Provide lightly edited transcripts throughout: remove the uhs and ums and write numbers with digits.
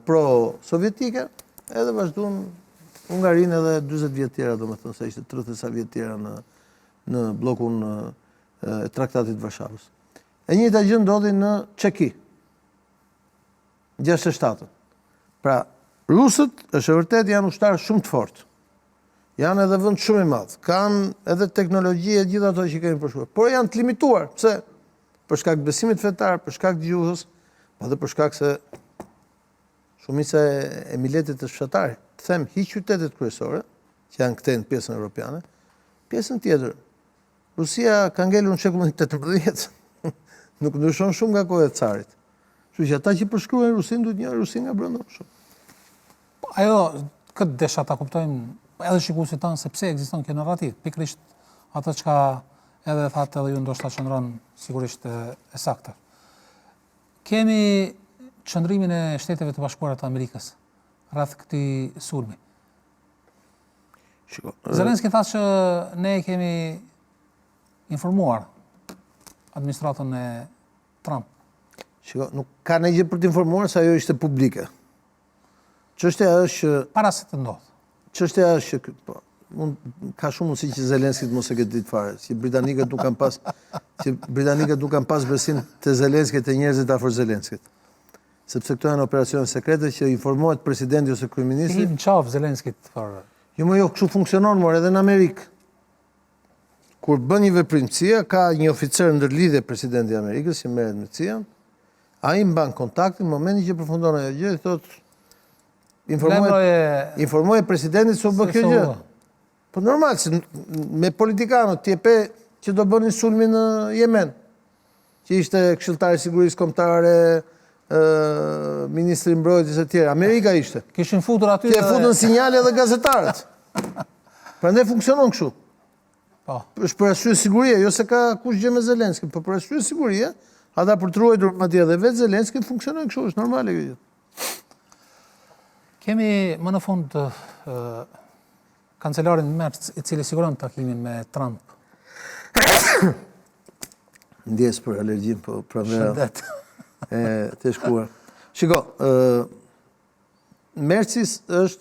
pro-sovjetike, edhe vazhduan Hungarinë edhe 40 vjet tjera, domethënë se ishte 30 sa vjet tjera në bllokun e Traktatit të Varshavës. E njëjta gjë ndodhi në Çeki. 67. Pra, rusët, është e vërtet, janë ushtarë shumë të fortë. Janë edhe vend shumë i madh. Kanë edhe teknologji e gjitha ato që kemi përshkruar. Por janë të limituar. Pse? Për shkak të besimit fetar, për shkak të gjuhës, edhe për shkak se shumica e miletit të fshatarit, them hiq qytetet kryesore, që janë këtej në pjesën evropiane, pjesën tjetër. Rusia ka ngelur në shekullin 18. Nuk ndryshon shumë nga koha e carit. Kështu që ata që përshkruajnë Rusinë duhet njohin Rusinë nga brenda më shumë. Ajo këtë desha ta kuptojmë edhe shikuesit tanë se pse ekziston kjo narrativ, pikërisht ato çka edhe thatë edhe ju ndoshta qëndron sigurisht e saktë. Kemi qëndrimin e Shteteve të Bashkuara të Amerikës rreth këtij sulmi. Zelenski tha që ne kemi informuar administratën e Trump. Nuk ka ndonjë gjë për të informuar se ajo ishte publike. Çështja është para se të ndodhë. Çështja është që ka shumë mundësi që Zelenski të mos e ketë ditë fare, që britanikët nuk kanë pas besim te Zelenski te njerëzit afër Zelenskit. Sepse këto janë operacione sekrete që informohet presidenti ose kryeministri. Në qafë Zelenskit fare. Jo, kështu funksionon more edhe në Amerikë. Kur bën një veprim CIA, ka një oficer ndërlidhje presidenti i Amerikës që merret me CIA. Ai mban kontaktin në momentin që përfundon ajo gjë, i thotë informoj presidentit se u bë kjo gjë. Po normal, se me politikanët tjepe që do bënin sulmin në Yemen, që ishte këshilltari i sigurisë kombëtare, ministri i mbrojtjes e tjerë, Amerika ishte. Kishin futur aty. Që futën sinjale edhe gazetarët. Prandaj funksionon kështu. Po. Është për arsye sigurie, jo se ka kush gjë me Zelenski, por për arsye sigurie, ata për të ruajtur madje edhe vetë Zelenski funksionojnë kështu, është normale kjo gjë. Kemi më në fund kancelarin Merz, i cili siguron takimin me Trump. Ndjes për alergjin, po pranvera. Shëndet. Të shkuar. Shiko, Mercis është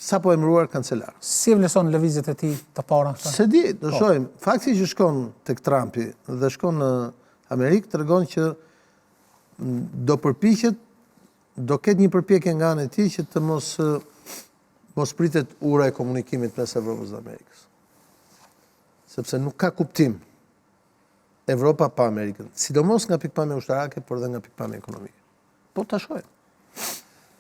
sapo emëruar kancelar. Si vlerëson lëvizjet e tij të para? Se di, do shohim. Fakti që shkon tek Trumpi dhe shkon në Amerikë tregon që do përpiqet, do ketë një përpjekje nga ana e tij që të mos pritet ura e komunikimit mes Evropës dhe Amerikës. Sepse nuk ka kuptim Evropa pa Amerikën, sidomos nga pikpamja ushtarake, por dhe nga pikpamja ekonomike. Po ta shohim.